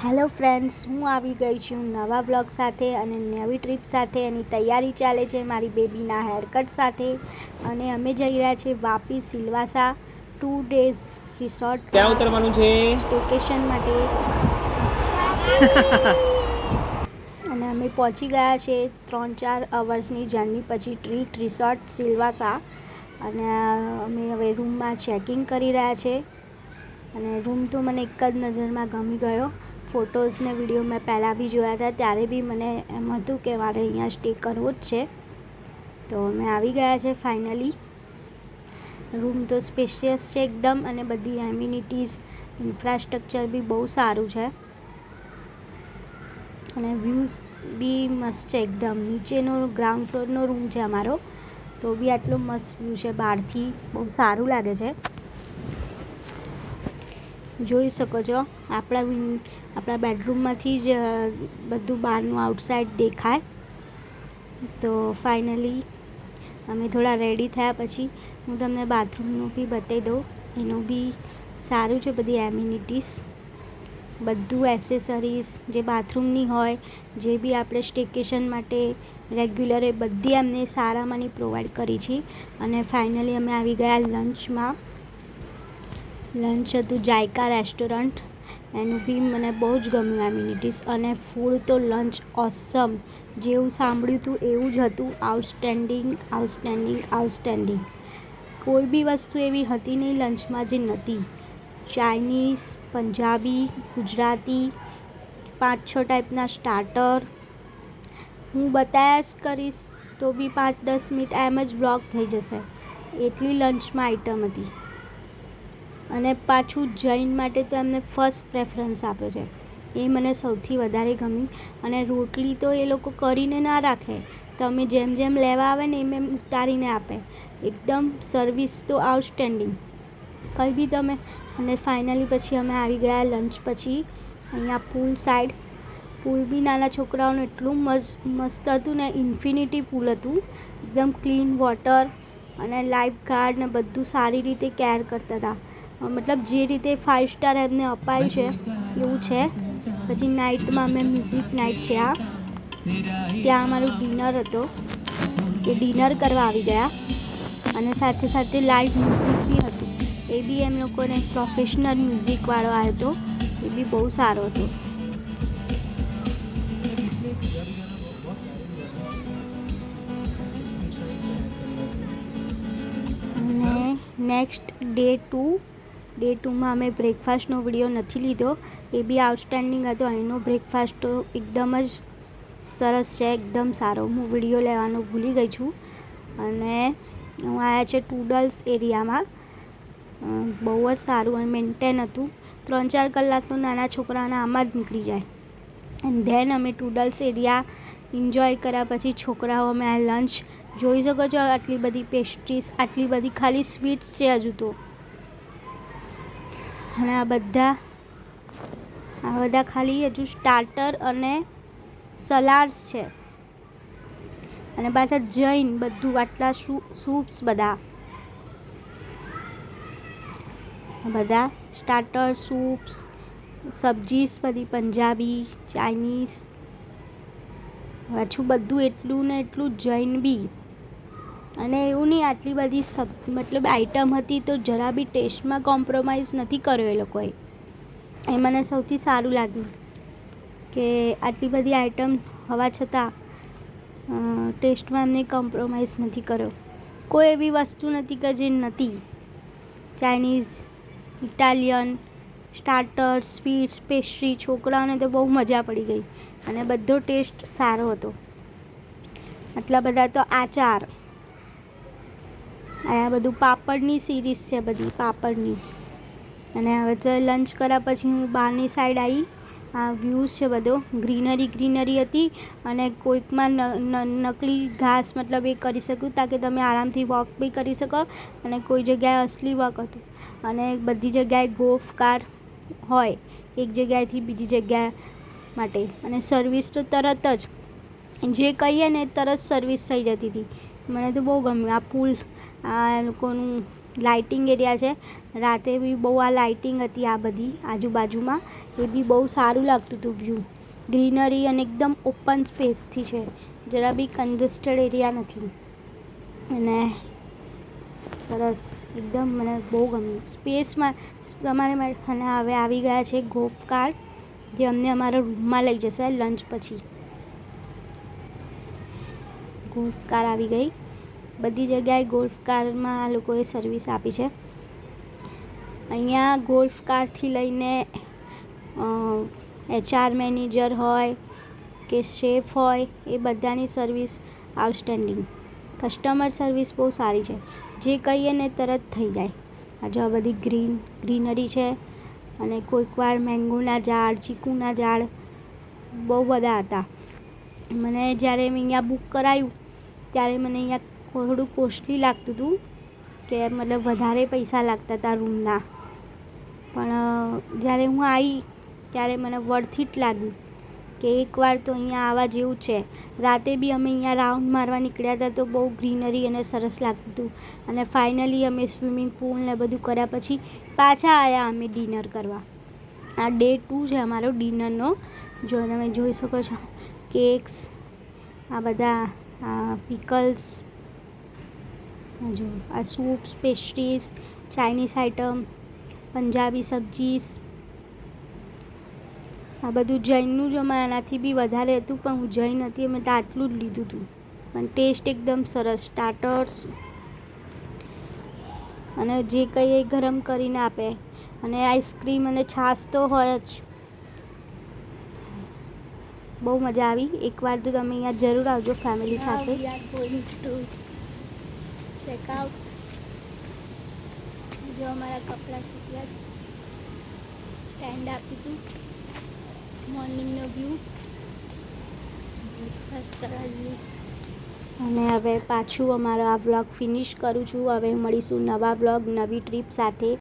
Hello friends, હું આવી ગઈ છું નવા બ્લોગ સાથે અને નવી ટ્રીપ સાથે. એની તૈયારી ચાલે છે મારી બેબીના હેરકટ સાથે અને અમે જઈ રહ્યા છીએ વાપી સિલવાસા 2 days રિસોર્ટ. ક્યાં ઉતરવાનું છે? સ્ટેકેશન માટે. અને અમે પહોંચી ગયા છે 3-4 અવર્સની જર્ની પછી ટ્રીટ રિસોર્ટ સિલવાસા. અને અમે હવે રૂમમાં ચેકિંગ કરી રહ્યા છે અને રૂમ તો મને એક જ નજરમાં ગમી ગયો. ફોટોઝ ને વિડીયો મેં પહેલાં બી જોયા હતા, ત્યારે બી મને એમ હતું કે મારે અહીંયા સ્ટે કરવો જ છે. તો અમે આવી ગયા છે ફાઇનલી. રૂમ તો સ્પેશિયસ છે એકદમ અને બધી એમ્યુનિટીઝ, ઇન્ફ્રાસ્ટ્રક્ચર બી બહુ સારું છે અને વ્યૂઝ બી મસ્ત છે એકદમ. નીચેનો ગ્રાઉન્ડ ફ્લોરનો રૂમ છે અમારો, તો બી આટલો મસ્ત વ્યૂ છે બહારથી, બહુ સારું લાગે છે. જોઈ શકો છો આપણા બેડરૂમમાંથી જ બધું બહારનું આઉટસાઇડ દેખાય. તો ફાઇનલી અમે થોડા રેડી થયા પછી હું તમને બાથરૂમનું બી બતાવી દઉં. એનું બી સારું છે, બધી એમ્યુનિટીઝ, બધું એસેસરીઝ જે બાથરૂમની હોય, જે બી આપણે સ્ટેકેશન માટે રેગ્યુલર, એ બધી અમને સારામાંની પ્રોવાઈડ કરી છે. અને ફાઇનલી અમે આવી ગયા લંચમાં. લંચ હતું જાયકા રેસ્ટોરન્ટ, એનું બી મને બહુ જ ગમ્યું એમ્યુનિટીઝ અને ફૂડ તો લંચ ઓસમ. જેવું સાંભળ્યું હતું એવું જ હતું. આઉટસ્ટેન્ડિંગ. કોઈ બી વસ્તુ એવી હતી નહીં લંચમાં જે નથી. ચાઇનીઝ, પંજાબી, ગુજરાતી, 5-6 ટાઈપના સ્ટાર્ટર. હું બતાવ્યા જ કરીશ તો બી 5-10 મિનિટ એમ જ વ્લોગ થઈ જશે, એટલી લંચમાં આઈટમ હતી. અને પાછું જૈન માટે તો એમને ફર્સ્ટ પ્રેફરન્સ આપ્યો છે, એ મને સૌથી વધારે ગમી. અને રોટલી તો એ લોકો કરીને ના રાખે, તમે જેમ જેમ લેવા આવે ને એમ ઉતારીને આપે. એકદમ સર્વિસ તો આઉટસ્ટેન્ડિંગ, કંઈ બી તમે. અને ફાઇનલી પછી અમે આવી ગયા લંચ પછી અહીંયા પૂલ સાઈડ. પૂલ બી નાના છોકરાઓનું એટલું મસ્ત હતું ને, ઇન્ફિનિટી પૂલ હતું, એકદમ ક્લીન વોટર અને લાઈફ ગાર્ડ ને બધું સારી રીતે કેર કરતા હતા. મતલબ જે રીતે 5 સ્ટાર એમને અપાયું છે એવું છે. પછી નાઇટમાં અમે મ્યુઝિક નાઇટ છે આ, ત્યાં અમારું ડિનર હતો, એ ડિનર કરવા આવી ગયા. અને સાથે સાથે લાઈવ મ્યુઝિક બી હતું, એ બી એમ લોકોને પ્રોફેશનલ મ્યુઝિકવાળો આવ્યો હતો, એ બી બહુ સારો હતો. અને નેક્સ્ટ ડે 2માં અમે બ્રેકફાસ્ટનો વિડીયો નથી લીધો, એ બી આઉટસ્ટેન્ડિંગ હતો. અહીંનો બ્રેકફાસ્ટ તો એકદમ જ સરસ છે, એકદમ સારો. હું વિડીયો લેવાનું ભૂલી ગઈ છું. અને હું આવ્યા છે ટૂડલ્સ એરિયામાં, બહુ જ સારું અને મેન્ટેન હતું. 3-4 કલાક તો નાના છોકરાઓના આમાં જ નીકળી જાય. એન્ડ ધેન અમે ટૂડલ્સ એરિયા એન્જોય કર્યા પછી છોકરાઓ અમે આ લંચ જોઈ શકો છો. આટલી બધી પેસ્ટ્રીઝ, આટલી બધી ખાલી સ્વીટ્સ છે હજુ તો. અને આ બધા ખાલી હજુ સ્ટાર્ટર અને સલાડ્સ છે. અને પાછા જૈન બધું, આટલા સૂપ્સ, બધા સ્ટાર્ટર, સૂપ્સ, સબ્જીસ બધી પંજાબી, ચાઇનીઝ, પાછું બધું એટલું ને એટલું જૈન બી. અને એવું નહીં, આટલી બધી મતલબ આઈટમ હતી તો જરા બી ટેસ્ટમાં કોમ્પ્રોમાઇઝ નથી કર્યો એ લોકોએ. એ મને સૌથી સારું લાગ્યું કે આટલી બધી આઈટમ હોવા છતાં ટેસ્ટમાં એમને કોમ્પ્રોમાઇઝ નથી કર્યો. કોઈ એવી વસ્તુ નથી કે જે નથી. Chinese, Italian, starter, sweets, pastry, છોકરાઓને તો બહુ મજા પડી ગઈ અને બધો ટેસ્ટ સારો હતો. આટલા બધા તો આચાર, આ બધું પાપડની સિરીઝ છે, બધી પાપડની. અને હવે તો લંચ કર્યા પછી હું બહારની સાઈડ આવી. આ વ્યૂઝ છે બધો, ગ્રીનરી હતી. અને કોઈકમાં નકલી ઘાસ મતલબ એ કરી શકું તાકે તમે આરામથી વોક બી કરી શકો. અને કોઈ જગ્યાએ અસલી વોક હતું. અને બધી જગ્યાએ ગોલ્ફ કાર હોય, એક જગ્યાએથી બીજી જગ્યા માટે. અને સર્વિસ તો તરત જ જે કહીએ ને તરત સર્વિસ થઈ જતી હતી. મને તો બહુ ગમ્યું આ પુલ, આ લોકોનું લાઇટિંગ એરિયા છે. રાતે બી બહુ આ લાઇટિંગ હતી આ બધી આજુબાજુમાં, એ બી બહુ સારું લાગતું હતું વ્યૂ. ગ્રીનરી અને એકદમ ઓપન સ્પેસથી છે, જરા બી કન્જેસ્ટેડ એરિયા નથી. અને સરસ એકદમ મને બહુ ગમ્યું સ્પેસમાં તમારે. અને હવે આવી ગયા છે ગોલ્ફ કાર, જે અમને અમારા રૂમમાં લઈ જશે લંચ પછી. ગોલ્ફ કાર આવી ગઈ. બધી જગ્યાએ ગોલ્ફ કારમાં આ લોકોએ સર્વિસ આપી છે. અહીંયા ગોલ્ફ કારથી લઈને HR મેનેજર હોય કે શેફ હોય, એ બધાની સર્વિસ આઉટસ્ટેન્ડિંગ. કસ્ટમર સર્વિસ બહુ સારી છે, જે કહીએ ને તરત થઈ જાય. આ જો બધી ગ્રીનરી છે, અને કોઈક વાર મેંગોના ઝાડ, ચીકુના ઝાડ બહુ બધા હતા. મને જ્યારે મેં અહીંયા બુક કરાવ્યું ત્યારે મને અહીંયા થોડું કોસ્ટલી લાગતું હતું, કે મતલબ વધારે પૈસા લાગતા હતા રૂમના. પણ જ્યારે હું આવી ત્યારે મને વર્થ ઇટ લાગ્યું, કે એકવાર તો અહીંયા આવવા જેવું છે. રાતે બી અમે અહીંયા રાઉન્ડ મારવા નીકળ્યા હતા તો બહુ ગ્રીનરી અને સરસ લાગતું હતું. અને ફાઇનલી અમે સ્વિમિંગ પૂલ ને બધું કર્યા પછી પાછા આવ્યા અમે ડિનર કરવા. આ ડે 2 છે અમારો ડિનરનો. જો તમે જોઈ શકો છો કેક્સ, આ બધા પિકલ્સ, જો આ soups, pastries, Chinese item, Punjabi સબ્જીસ. આ બધું જૈનનું જ અમારે આનાથી બી વધારે હતું, પણ હું જૈન હતી અમે તો આટલું જ લીધું હતું. પણ ટેસ્ટ એકદમ સરસ. સ્ટાર્ટર્સ અને જે કંઈ એ ગરમ કરીને આપે. અને આઈસ્ક્રીમ અને છાશ તો હોય જ. બહુ મજા આવી. એકવાર તો તમે અહીંયા જરૂર આવજો ફેમિલી સાથે. ચેકઆઉટ. જો અમારા કપડાં સૂક્યા છે, સ્ટેન્ડ આપી હતું. મોર્નિંગનો વ્યૂ બ્રેકફાસ્ટ કરાવી. અને હવે પાછું અમારો આ વ્લોગ ફિનિશ કરું છું. હવે મળીશું નવા વ્લોગ, નવી ટ્રીપ સાથે.